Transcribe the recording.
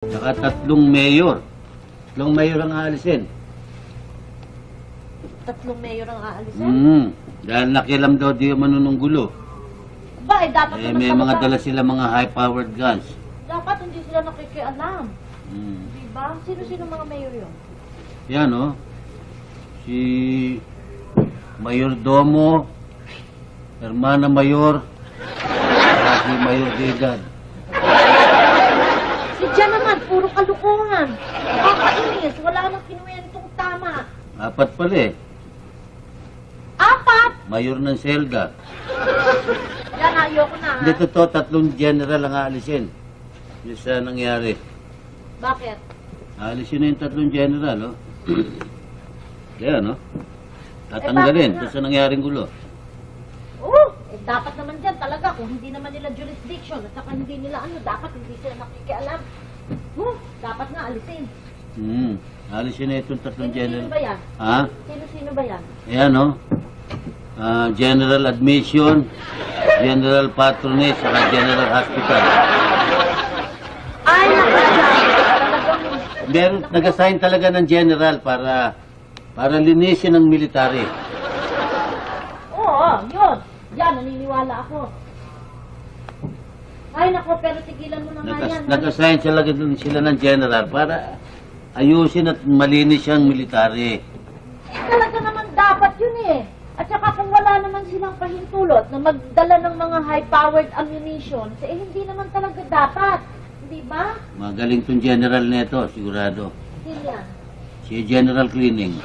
Saka tatlong mayor. Tatlong mayor ang aalisin. Tatlong mayor ang aalisin? Dahil nakialam daw di manununggulo. Ba, dapat naman May mga dala sila mga high-powered guns. Dapat hindi sila nakikialam. Diba? Sino-sino mga mayor yun? Yan, oh. Si Mayor Domo, Hermana Mayor, si Mayor Dedad. Si Jan naman, puro kalukuhan. Nakakainis, wala nang kinuwentong tama. Apat pala eh. Apat? Mayor ng Selda. Yan, ayoko na. Hindi totoo, tatlong general ang aalisin. Yung sa nangyari. Bakit? Aalisin na yung tatlong general, oh. Yan, oh. Tatanggalin doon sa nangyaring gulo. Oo, dapat naman dyan talaga kung hindi naman nila jurisdiction at saka hindi nila dapat hindi sila nakikialam. Dapat nga alisin. Alisin na itong tatlong general. Sino ba yan? Ha? Sino ba yan? Ayan, oh. General Admission, General Patronage, saka General Hospital. Ay, Meron, nag-assign talaga ng general para linisin ng military. Oo, yun. Yan, naniniwala ako. Ay, nako, pero tigilan mo naman yan. Nag-assign sila ng general para ayusin at malinis yung military. Talaga naman dapat yun eh. At saka kung wala naman silang pahintulot na magdala ng mga high-powered ammunition, hindi naman talaga dapat. Di ba? Magaling tong general neto, sigurado. Sino yan? Si General Cleaning.